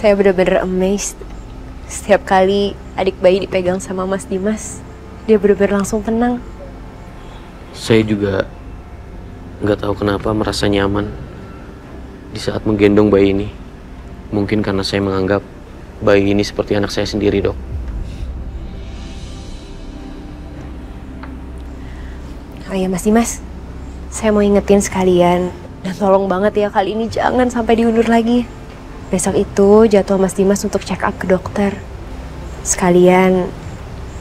Saya bener-bener amazed. Setiap kali adik bayi dipegang sama Mas Dimas, dia bener-bener langsung tenang. Saya juga nggak tahu kenapa merasa nyaman di saat menggendong bayi ini. Mungkin karena saya menganggap bayi ini seperti anak saya sendiri, Dok. Oh iya Mas Dimas, saya mau ingetin sekalian. Dan tolong banget ya kali ini jangan sampai diundur lagi. Besok itu jadwal Mas Dimas untuk check up ke dokter. Sekalian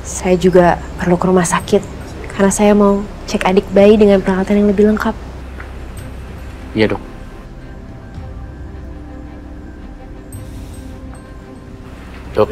saya juga perlu ke rumah sakit. Karena saya mau cek adik bayi dengan peralatan yang lebih lengkap. Iya, Dok. Dok.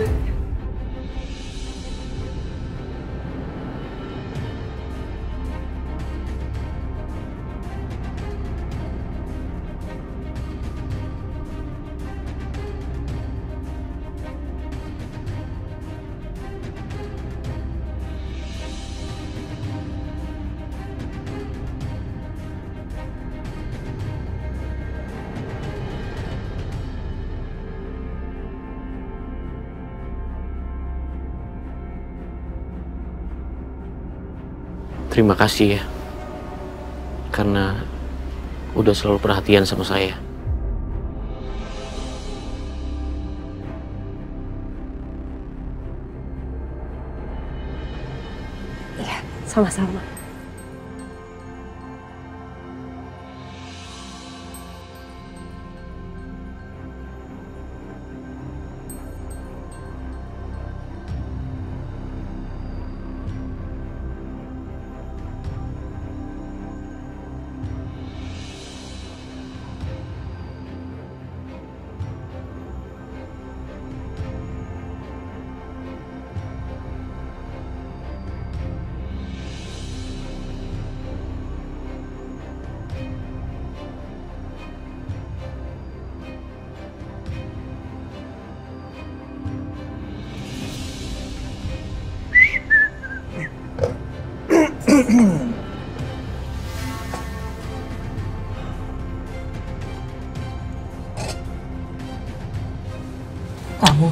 Terima kasih ya, karena udah selalu perhatian sama saya. Iya, sama-sama. Kamu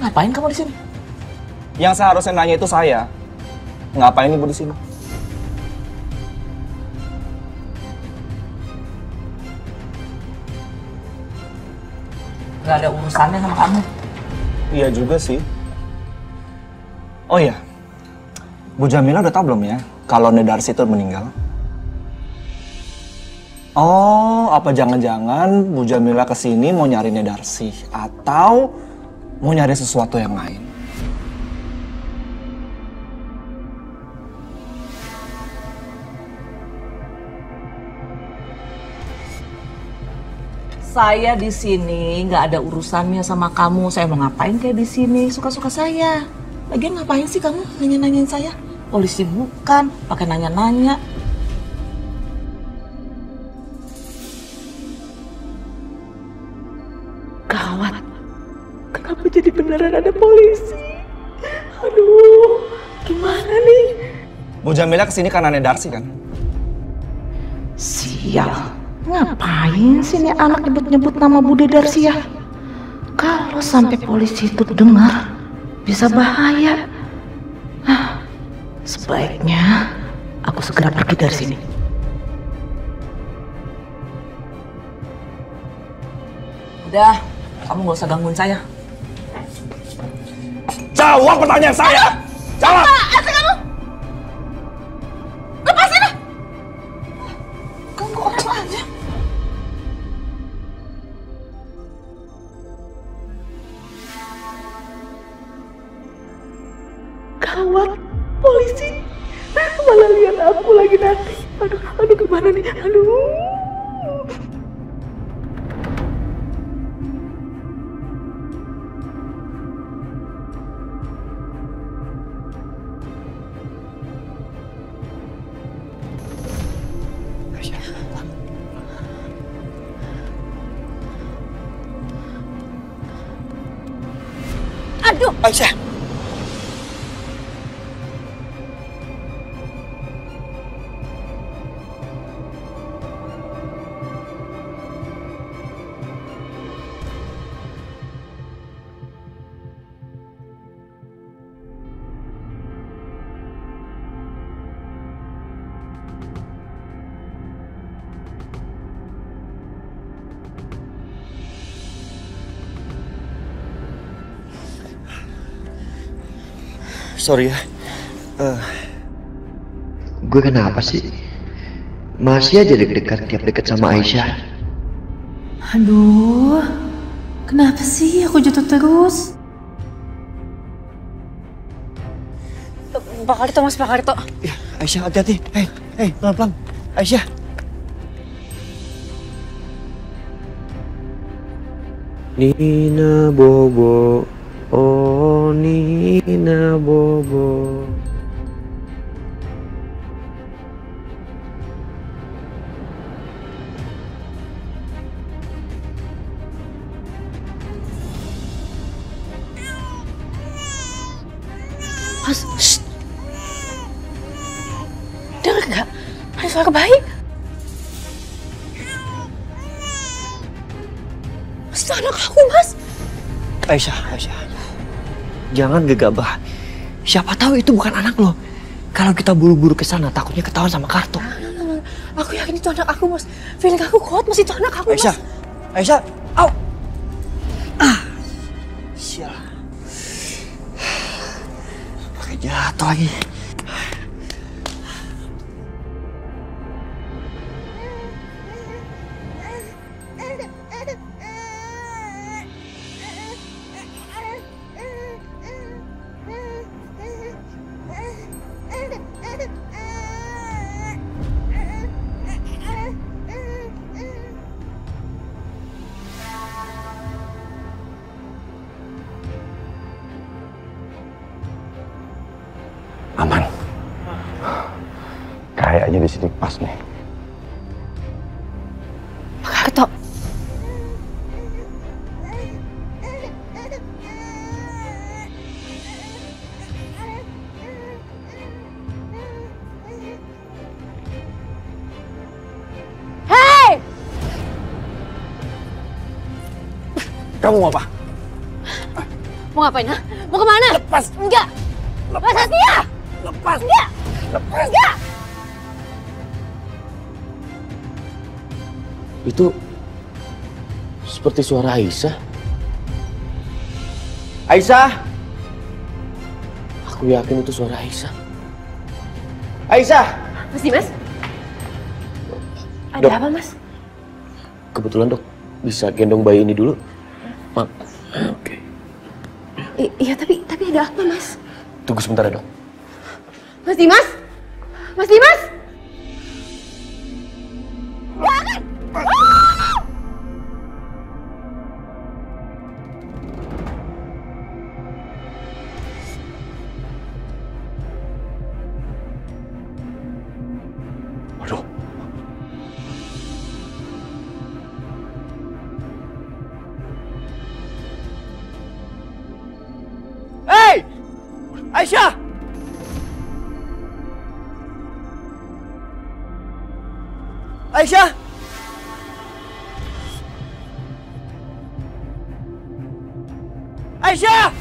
ngapain kamu di sini? Yang seharusnya nanya itu saya. Ngapain ibu di sini? Gak ada urusannya sama kamu. Iya juga sih. Oh iya, Bu Jamila udah tahu belum ya kalau Nedarsi itu meninggal? Oh, apa jangan-jangan Bu Jamila kesini mau nyari Nedarsi atau mau nyari sesuatu yang lain? Saya di sini nggak ada urusannya sama kamu. Saya mau ngapain kayak di sini? Suka-suka saya. Lagian ngapain sih kamu nanya-nanyain saya? Polisi bukan, pakai nanya-nanya. Gawat. Kenapa jadi beneran ada polisi? Aduh, gimana nih? Bu Jamila kesini karena Nedarsi kan? Sial. Ngapain sih nih anak nyebut-nyebut nama Bude Darsia? Kalau sampai polisi itu dengar, bisa bahaya. Sebaiknya aku segera pergi dari sini. Udah, kamu gak usah gangguin saya. Jawab pertanyaan saya! Jawab! Asal kamu! Lepasin lah! Ganggu orang aja. Gawat, polisi malah lihat aku lagi nanti. Aduh gimana nih? Aduh. Aduh! Aisyah! Sorry ya. Gue kenapa sih? Masih aja deg-degan tiap deket sama Aisyah. Aduh, kenapa sih aku jatuh terus? Pak Karto, Mas, Pak Karto. Ya, Aisyah hati-hati. Hei, pelan-pelan. Aisyah. Nina Bobo, oh Nina Bobo. Mas, shh. Dengar nggak? Ada suara bayi. Mas, itu anak aku, Mas. Aisyah. Jangan gegabah. Siapa tahu itu bukan anak lo. Kalau kita buru-buru ke sana takutnya ketahuan sama Karto. Aku yakin itu anak aku, Mas. Feeling aku kuat, Mas, itu anak aku, Mas. Aisyah. Au. Sial. Pakai jatuh lagi. Aman. Kayaknya di sini pas nih. Pak Karto. Hei! Kamu mau apa? Mau ngapain, ha? Mau kemana? Lepas. Enggak. Lepas Setia! Lepas. Enggak! Lepas. Enggak! Itu seperti suara Aisyah. Aisyah! Aku yakin itu suara Aisyah. Aisyah! Mas Dimas? Ada Dok. apa, Mas? Kebetulan dok, bisa gendong bayi ini dulu? Oke. Iya, tapi ada apa, Mas? Tunggu sebentar ya dok. Mas Dimas? Mas Dimas? Jangan! Waduh. Hei! Aisyah! Aisyah! Aisyah!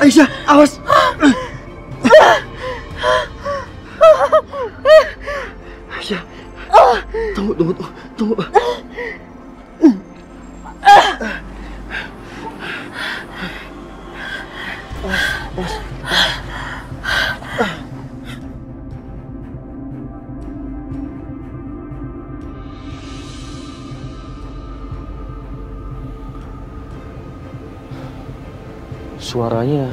Aisyah, awas. Aisyah, tunggu. Suaranya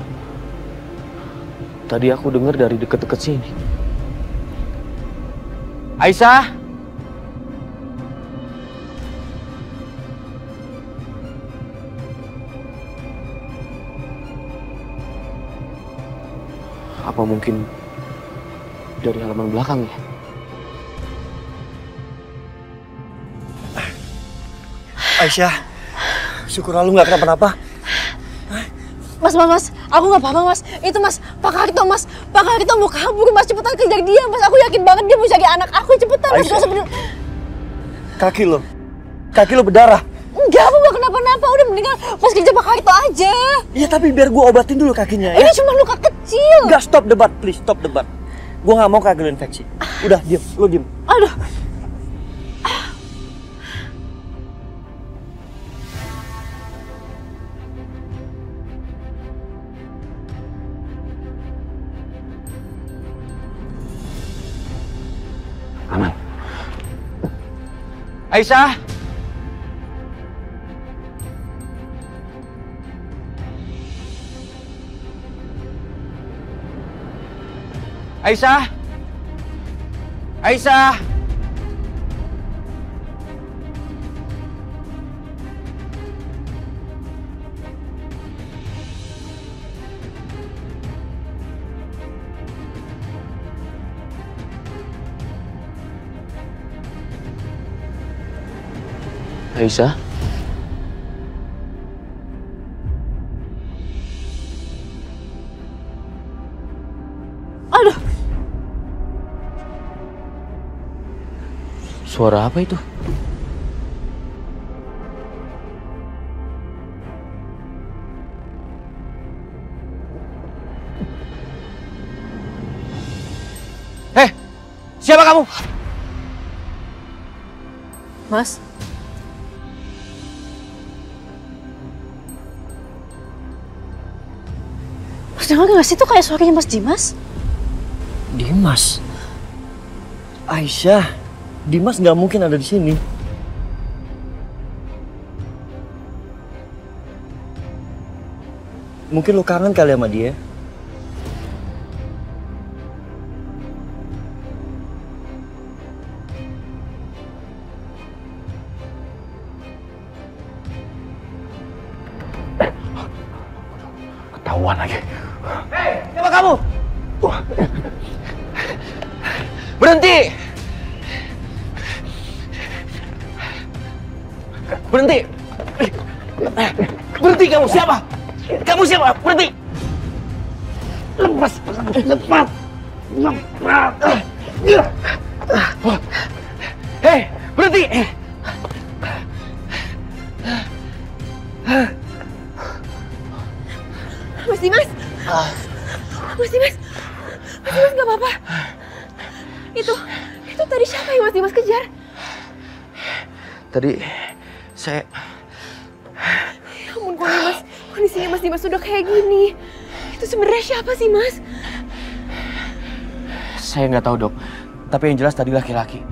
tadi aku dengar dari deket-deket sini. Aisyah! Apa mungkin dari halaman belakang ya? Aisyah, syukurlah lu nggak kenapa-napa. Mas, aku nggak apa-apa mas. Itu mas, Pak Karto mas, Pak Karto mau kabur mas, cepetan kejar dia mas. Aku yakin banget dia mau cari anak aku, cepetan mas. Aisyah. Kaki lo berdarah. Enggak, aku nggak kenapa-napa. Udah mendingan mas kejar Pak Karto aja. Iya tapi biar gue obatin dulu kakinya ya. Ini cuma luka kecil. Enggak, stop debat, please stop debat. Gue nggak mau kaki lo infeksi. Udah diem, lo diem. Aduh. Aman. Aisyah. Aisyah. Aisyah. Aisyah. Aduh. Suara apa itu? Siapa kamu? Mas. Mas dengar nggak sih itu kayak suaranya Mas Dimas? Dimas. Aisyah, Dimas nggak mungkin ada di sini. Mungkin lo kangen kali sama dia. Ketahuan lagi. Hei, siapa kamu? Berhenti! Berhenti! Berhenti kamu, siapa? Kamu siapa? Berhenti! Lepas! Lepas! Lepas! Hei, berhenti! Mas Dimas! Mas Dimas! Mas Dimas nggak apa-apa? Itu tadi siapa yang Mas Dimas kejar? Tadi saya... Ya ampun, Mas, kondisinya Mas Dimas udah kayak gini. Itu sebenarnya siapa sih, Mas? Saya nggak tahu, Dok. Tapi yang jelas tadi laki-laki.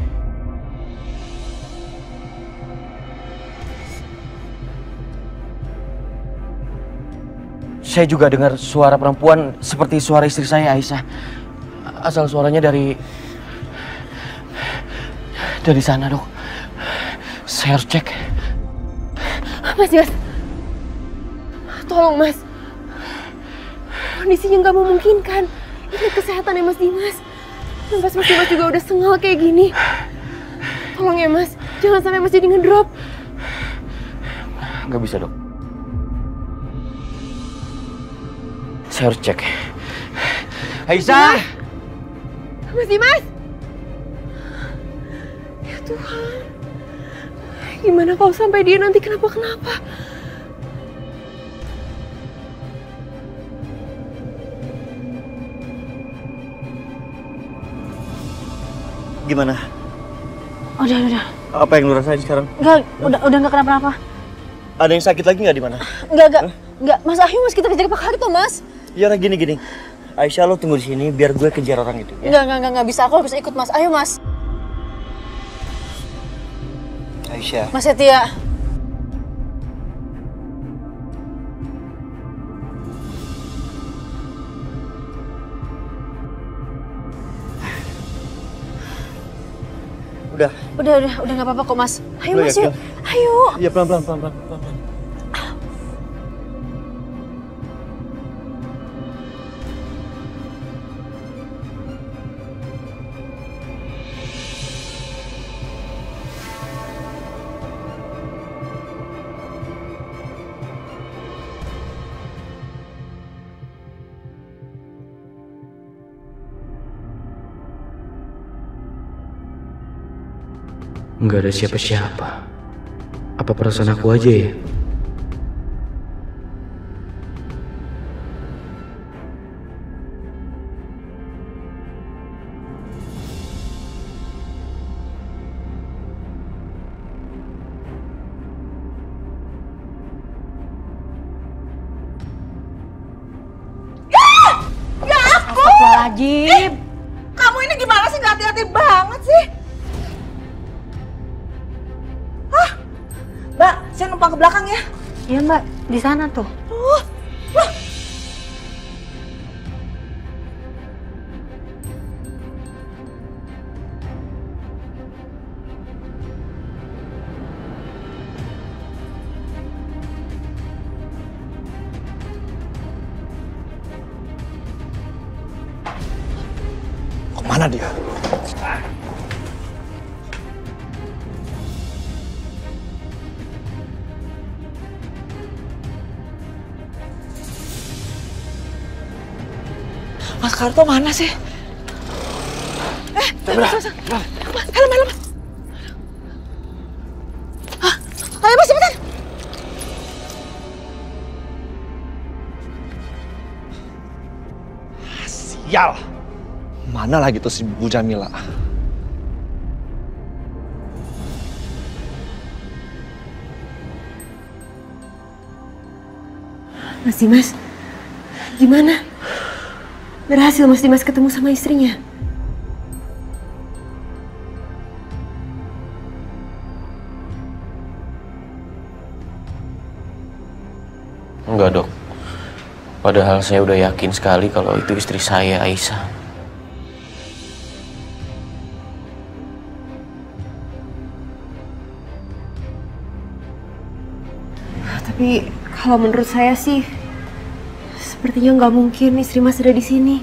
Saya juga dengar suara perempuan seperti suara istri saya, Aisyah. Asal suaranya dari sana, Dok. Saya harus cek. Mas Dimas, tolong Mas. Kondisinya nggak memungkinkan. Ini kesehatannya Mas Dimas. Nafas Mas Dimas juga udah sengal kayak gini. Tolong ya Mas, jangan sampai Mas jadi ngedrop. Nggak bisa, Dok. Saya harus cek. Aisyah! Mas Dimas! Ya Tuhan. Gimana kalau sampai dia nanti kenapa-kenapa? Gimana? Udah. Apa yang lu rasain sekarang? Enggak, udah nggak kenapa-napa. Ada yang sakit lagi nggak di mana? Enggak. Mas, ayo Mas, kita kejar Pak Karto, Mas. Ya udah gini. Aisyah lo tunggu di sini biar gue kejar orang itu. Ya? Enggak bisa. Aku harus ikut, Mas. Ayo, Mas. Aisyah. Mas Setia. Udah nggak apa-apa kok, Mas. Ayo, Lo Mas, yakin? yuk. Ayo. Iya pelan-pelan. Nggak ada siapa-siapa. Apa perasaan aku aja ya? Astagfirullahaladzim. Kamu ini gimana sih? Nggak hati-hati banget sih. Hah? Mbak, saya numpang ke belakang ya. Iya mbak, di sana tuh. Kemana dia? Mas Karto mana sih? Helm. Hah? Ayo Mas, cepetan. Sial! Mana lagi tuh si Bu Jamila? Mas Dimas, gimana? Berhasil Mas Dimas ketemu sama istrinya? Enggak, Dok. Padahal saya udah yakin sekali kalau itu istri saya, Aisyah. Tapi kalau menurut saya sih, sepertinya nggak mungkin istri Mas ada di sini.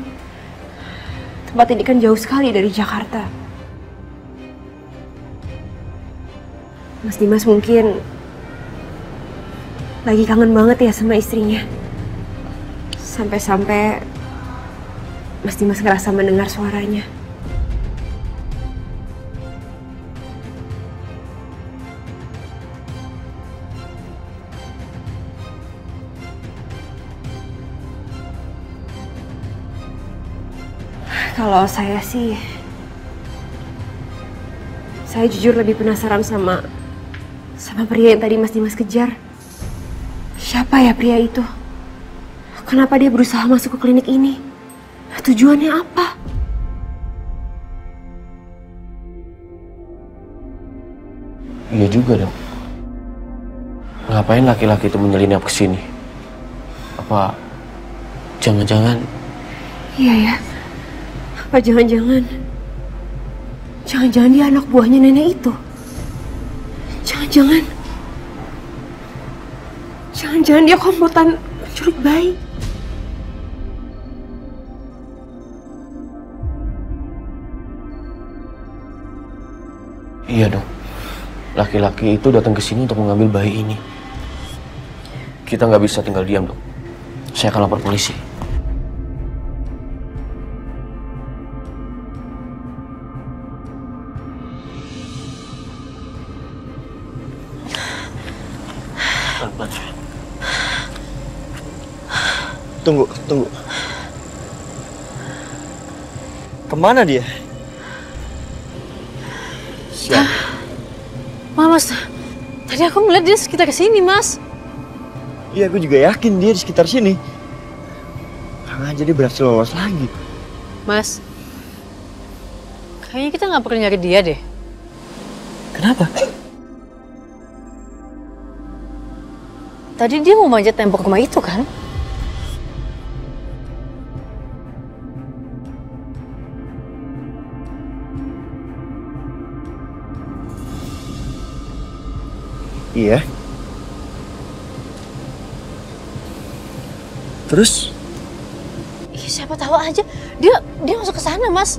Tempat ini kan jauh sekali dari Jakarta. Mas Dimas mungkin lagi kangen banget ya sama istrinya. Sampai-sampai Mas Dimas ngerasa mendengar suaranya. Kalau saya sih, saya jujur lebih penasaran sama pria yang tadi Mas Dimas kejar. Siapa ya pria itu? Kenapa dia berusaha masuk ke klinik ini? Tujuannya apa? Iya juga, Dok. Ngapain laki-laki itu menyelinap ke sini? Apa jangan-jangan? Iya ya. Apa jangan-jangan dia anak buahnya nenek itu? Jangan-jangan dia komplotan penculik bayi. Iya, Dok. Laki-laki itu datang ke sini untuk mengambil bayi ini. Kita nggak bisa tinggal diam, Dok. Saya akan lapor polisi. Tunggu. Kemana dia? Siapa? Mas, tadi aku melihat dia sekitar kesini, Mas. Iya, aku juga yakin dia di sekitar sini. Kang aja dia berhasil lolos lagi. Mas, kayaknya kita nggak perlu nyari dia deh. Kenapa? Tadi dia mau manjat tembok rumah itu kan? Iya. Terus? Iya, siapa tahu aja dia masuk ke sana, Mas.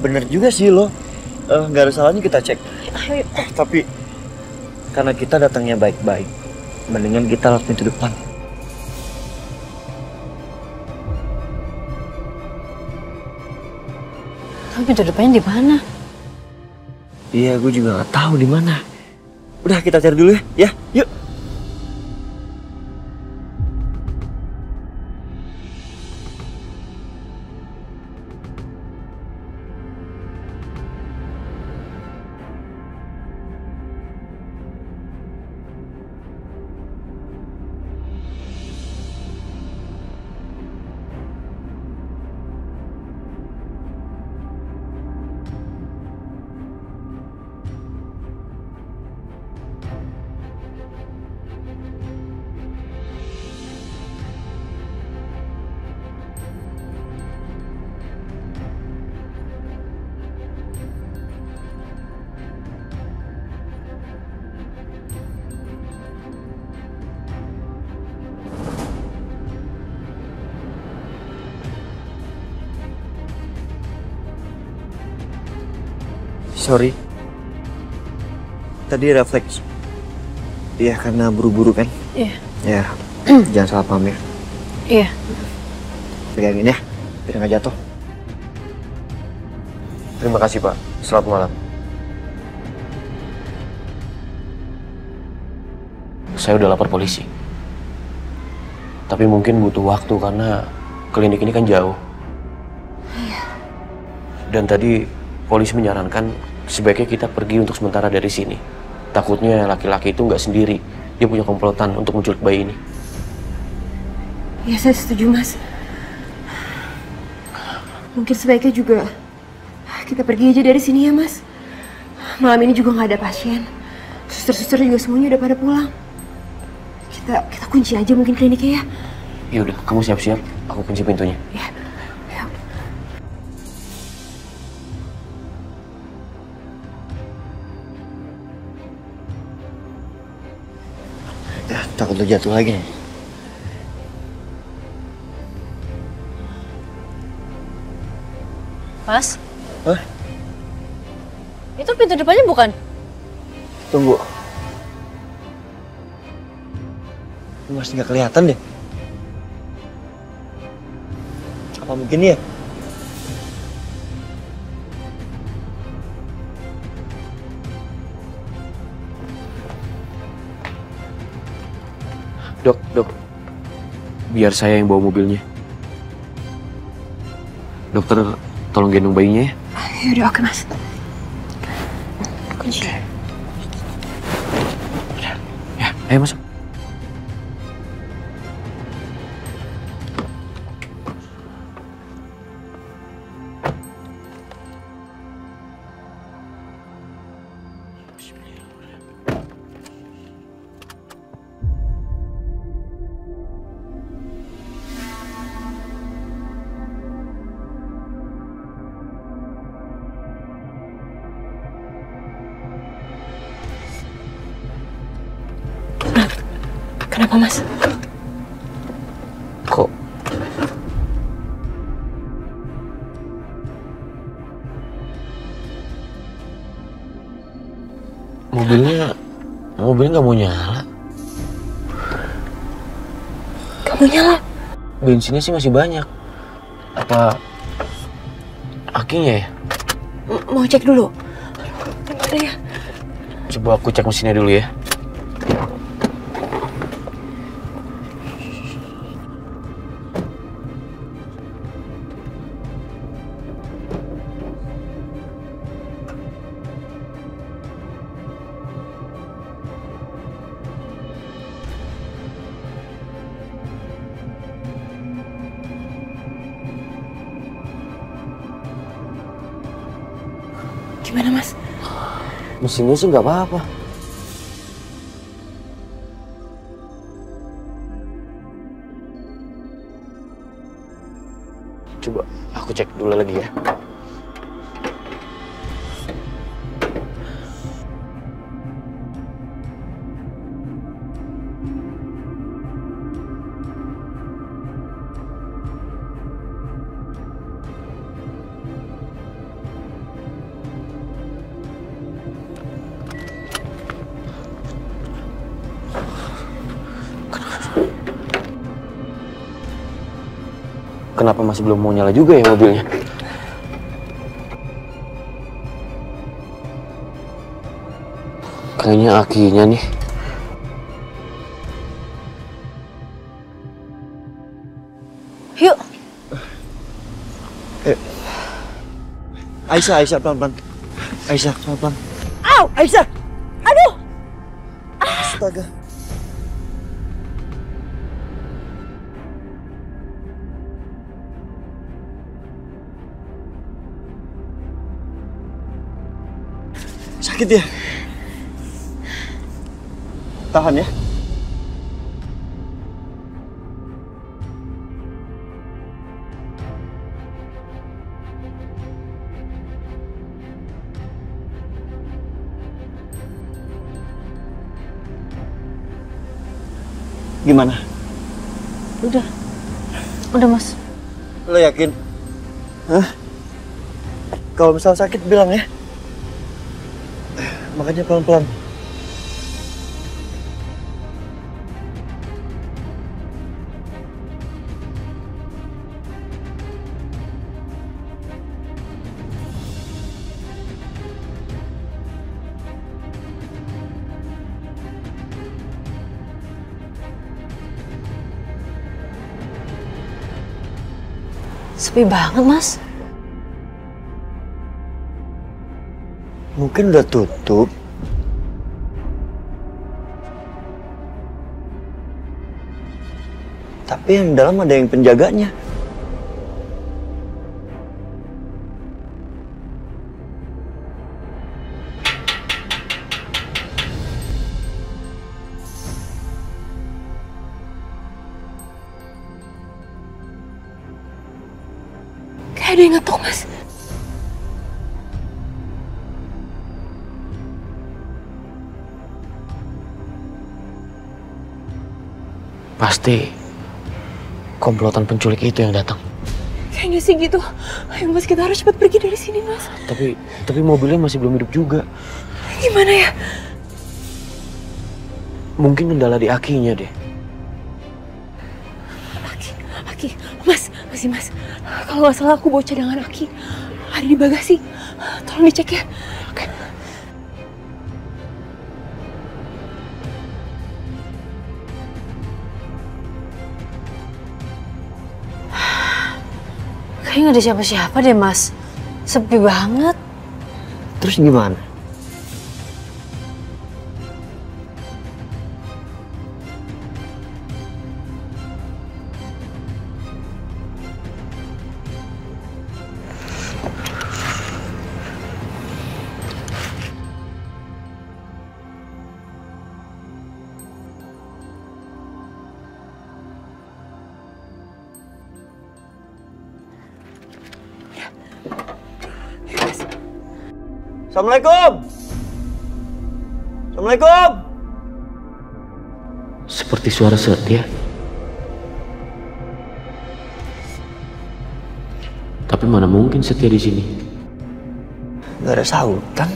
Bener juga sih lo. Nggak ada salahnya kita cek. Ayo. Tapi karena kita datangnya baik-baik, mendingan kita lewat pintu depan. Tapi pintu depannya di mana? Iya, gue juga nggak tahu di mana. Udah kita cari dulu ya. Ya, yuk. Sorry. Tadi refleks. Iya, karena buru-buru kan? Iya. Ya, jangan salah paham ya. Iya. Pegangin ya, biar nggak jatuh. Terima kasih Pak, selamat malam. Saya udah lapor polisi. Tapi mungkin butuh waktu karena klinik ini kan jauh. Dan tadi polisi menyarankan sebaiknya kita pergi untuk sementara dari sini. Takutnya laki-laki itu nggak sendiri. Dia punya komplotan untuk menculik bayi ini. Ya, saya setuju, Mas. Mungkin sebaiknya juga kita pergi aja dari sini ya, Mas. Malam ini juga nggak ada pasien. Suster-suster juga semuanya udah pada pulang. Kita kunci aja mungkin kliniknya ya. Ya udah, kamu siap-siap. Aku kunci pintunya. Ya. Ya, takut lo jatuh lagi nih. Mas? Hah? Itu pintu depannya bukan? Tunggu. Masih nggak kelihatan deh. Apa mungkin ya? Dok. Biar saya yang bawa mobilnya. Dokter, tolong gendong bayinya ya. Yaudah, oke, Mas. Kunci. Ya, ayo masuk. Kenapa, Mas? Kok mobilnya nggak mau nyala? Kamu nyala? Bensinnya sih masih banyak. Apa akinya ya? Mau cek dulu? Ada ya? Coba aku cek mesinnya dulu ya. Gimana, Mas? Mesinnya sih nggak apa-apa. Coba aku cek dulu lagi ya. Kenapa masih belum mau nyala juga ya mobilnya? Kayaknya akinya nih. Yuk. Aisyah, pelan-pelan. Aisyah, pelan-pelan. Au! Aisyah! Aduh! Astaga. Sakit ya? Tahan ya. Gimana? Udah mas. Lo yakin? Hah? Kalau misal sakit bilang ya. Makanya pelan-pelan. Sepi banget mas. Mungkin udah tutup. Tapi yang dalam ada yang penjaganya. Kayak ada yang ngetok, Mas. Pasti komplotan penculik itu yang datang. Kayaknya sih gitu. Ayo Mas, kita harus cepat pergi dari sini, Mas. Tapi mobilnya masih belum hidup juga. Gimana ya? Mungkin kendala di akinya deh. Aki, Mas, Mas. Kalau nggak salah aku bawa cadangan Aki. Ada di bagasi. Tolong dicek ya. Oke. Kayaknya nggak ada siapa-siapa deh mas. Sepi banget. Terus gimana? Assalamualaikum. Assalamualaikum. Seperti suara Setia. Tapi mana mungkin Setia di sini? Gak ada sautan.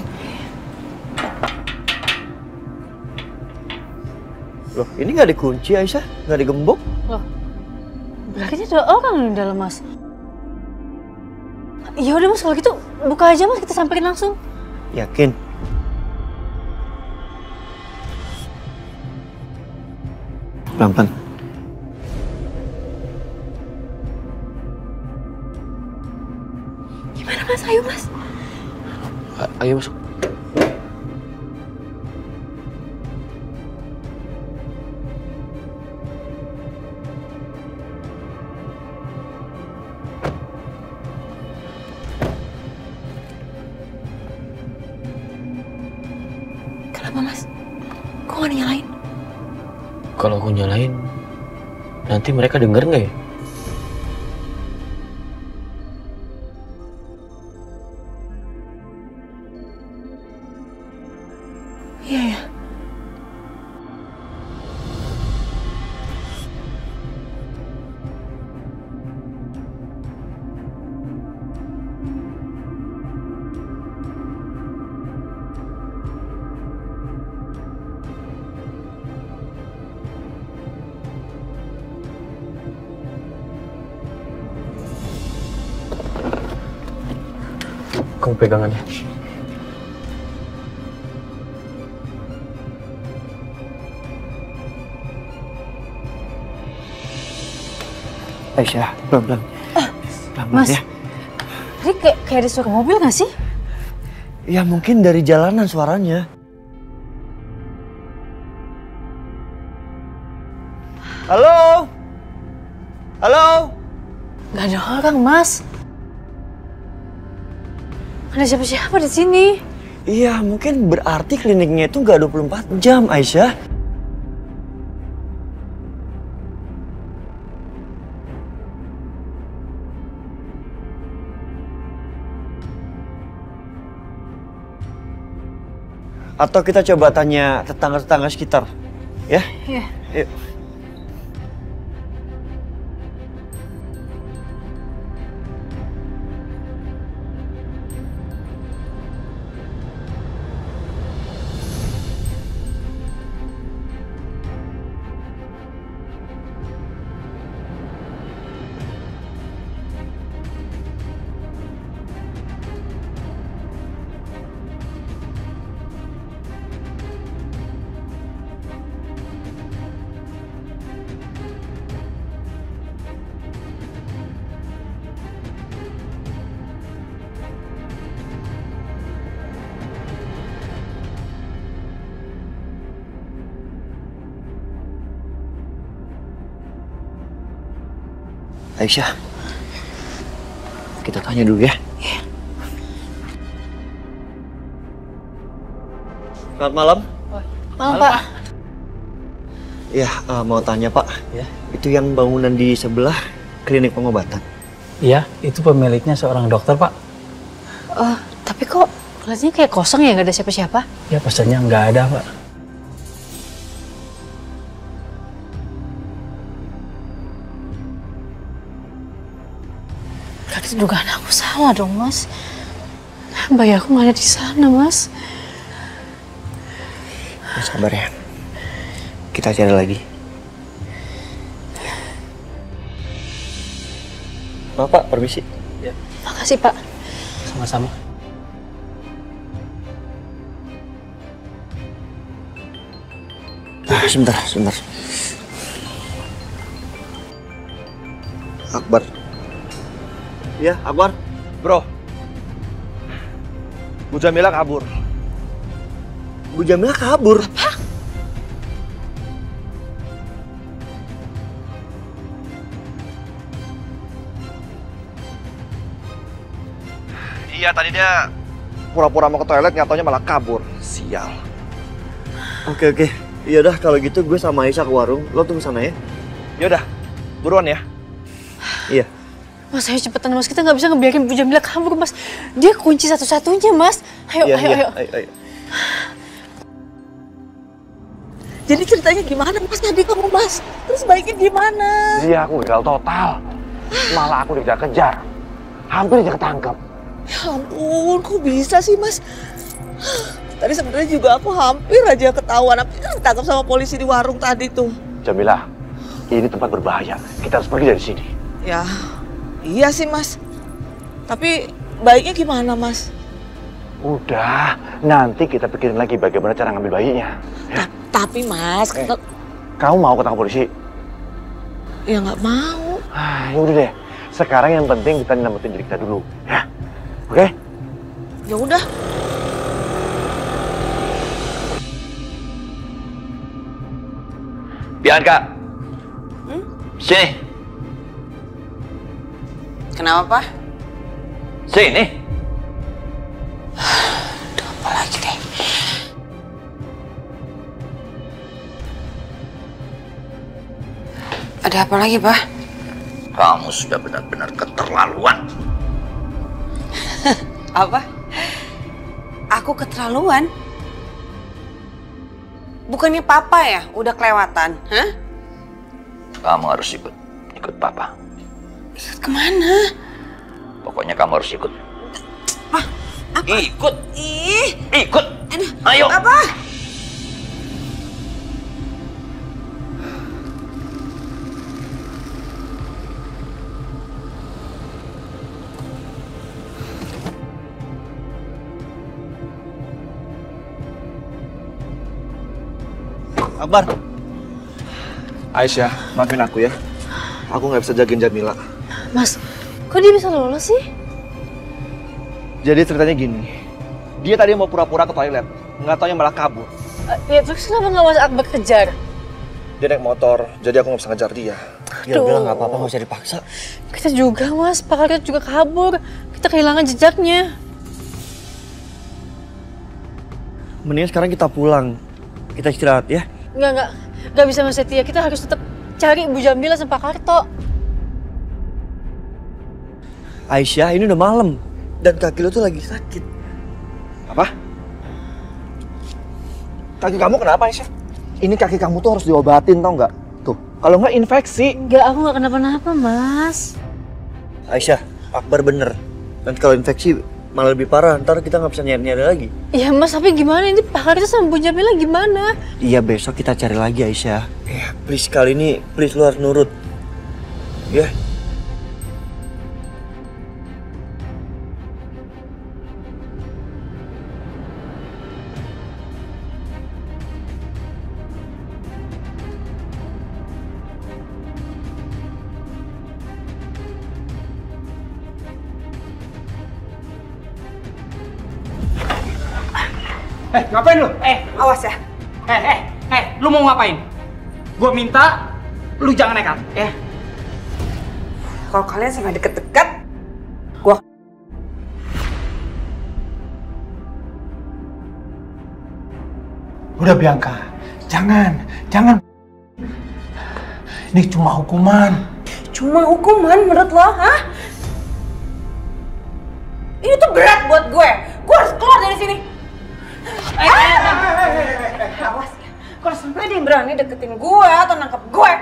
Loh, ini gak dikunci Aisyah? Gak digembok? Loh, berarti ada orang di dalam mas. Ya udah mas, kalau gitu buka aja mas, kita samperin langsung. Yakin? Pelan-pelan. Gimana Mas? Ayo Mas. Ayo masuk. Kenapa Mas? Kok nggak nyalain? Kalau aku nyalain, nanti mereka denger nggak ya? Iya ya. Kamu pegangannya. Aisyah, pelan-pelan. Pelan-pelan Mas, ya. tadi kayak ada suara mobil nggak sih? Ya mungkin dari jalanan suaranya. Halo? Halo? Nggak ada orang, Mas. Ada siapa-siapa di sini. Iya, mungkin berarti kliniknya itu nggak 24 jam, Aisyah. Atau kita coba tanya tetangga-tetangga sekitar, ya? Iya. Yuk. Aisyah, kita tanya dulu ya. Selamat malam. Malam, Pak. Ya, mau tanya Pak. Ya. Itu yang bangunan di sebelah klinik pengobatan. Iya, itu pemiliknya seorang dokter, Pak. Tapi kok kelihatannya kayak kosong ya, nggak ada siapa-siapa? Ya, pesannya nggak ada, Pak. Berarti dugaan aku salah dong, Mas. Bayi aku nggak ada di sana, Mas. Sabar ya. Kita cari lagi. Pak, permisi. Ya, Makasih, Pak. sama-sama. Sebentar. Akbar. Ya, Akbar. Bro, Bu Jamila kabur. Bu Jamila kabur. Iya, tadi dia pura-pura mau ke toilet, nggak taunya malah kabur. Sial. Oke. Ya udah kalau gitu gue sama Aisyah ke warung. Lo tunggu sana ya. Yaudah, buruan ya. Iya. Mas, ayo cepetan, Mas. Kita nggak bisa ngebiarin Bu Jamila kabur, Mas. Dia kunci satu-satunya, Mas. Ayo. Ayo. Jadi ceritanya gimana Mas tadi kamu Mas? Terus baiknya gimana? Iya, aku gagal total. Malah aku dikejar-kejar. Hampir aja ketangkep. Ya ampun, kok bisa sih Mas? Tadi sebenarnya juga aku hampir aja ketahuan, tapi kan ditangkap sama polisi di warung tadi tuh. Jamila, ini tempat berbahaya. Kita harus pergi dari sini. Ya, iya sih Mas. Tapi baiknya gimana Mas? Udah, nanti kita pikirin lagi bagaimana cara ngambil bayinya. Ya. Tapi Mas, Kamu mau ketangkap polisi? ya nggak mau. Ya udah deh. Sekarang yang penting kita nyelamatin diri kita dulu, ya. Oke? Ya udah. Bianca. Sini. Kenapa Pak? Sini. Aduh, apa lagi deh? Ada apa lagi Pak? Kamu sudah benar-benar keterlaluan. Apa? Aku keterlaluan? Bukannya papa ya udah kelewatan, hah? Kamu harus ikut papa. Ikut kemana? Pokoknya kamu harus ikut. Apa? Ikut. Ikut. Aduh, Ayo. Apa? Akbar. Aisyah, maafin aku ya. aku nggak bisa jagain Jamila. Mas, kok dia bisa lolos sih? Jadi ceritanya gini, dia tadi mau pura-pura ke toilet, nggak taunya malah kabur. Ya terus kenapa nggak Mas Akbar kejar? Dia naik motor, jadi aku nggak bisa ngejar dia. Ya udah nggak apa-apa, nggak usah dipaksa. Kita juga Mas, Pak Karyat juga kabur. Kita kehilangan jejaknya. Mendingan sekarang kita pulang. Kita istirahat ya. Nggak bisa Mas Setia. Kita harus tetap cari Bu Jamila sama Pak Karto. Aisyah, ini udah malam. Dan kaki lo tuh lagi sakit. Apa? Kaki kamu kenapa, Aisyah? Ini kaki kamu tuh harus diobatin, tau nggak? Tuh, kalau nggak infeksi. Nggak, aku nggak kenapa-napa, Mas. Aisyah, Akbar bener. Dan kalau infeksi malah lebih parah, ntar kita nggak bisa nyari-nyari lagi. Iya Mas, tapi gimana ini Pak Karto sama Bu Jamila gimana? Iya, besok kita cari lagi Aisyah. Ya, please kali ini, please lu harus nurut. Ya. Ngapain lu? Awas ya. Lu mau ngapain? Gua minta lu jangan nekat, ya. Kalau kalian sampai deket-deket, gua... Udah Bianca, jangan. Ini cuma hukuman. Cuma hukuman menurut lo, hah? Ini tuh berat buat gue. Gue harus keluar dari sini. Awas ya. Kalau sampai dia berani deketin gue atau nangkep gue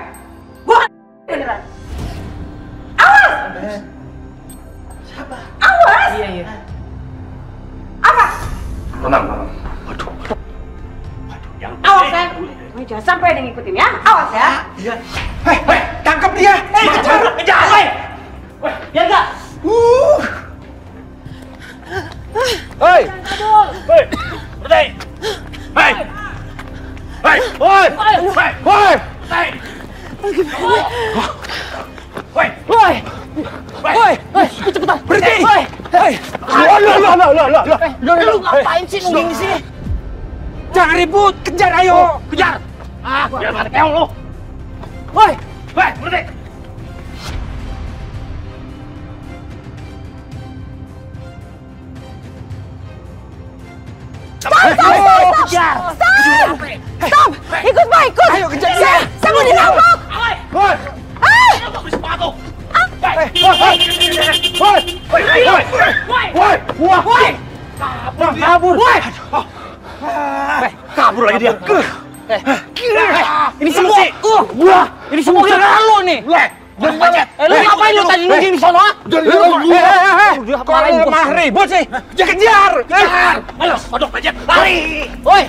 beneran. Awas! Awas! Iya. Apa? Tenang. Awas ya. Jangan sampai ada ngikutin ya. Awas ya. Iya. Tangkap dia. Kejar. Ya enggak? Hei! Berhenti! Hei! Cepetan! Berhenti! Lu ngapain sih nungging di sini? Jangan ribut, kejar ayo! Kejar! Biar mati keong lu! Woi! Berhenti! Stop! Ikut Pak, ikut! Ayo kejar! Saya mau dirampok! Kabur lagi dia! Ini semua! Ini semua gara-gara lo nih! Lu ngapain lu tadi nungging di sana? Kok malah ribut sih? Kejar! Ayo, kodok aja! Lari! Woi!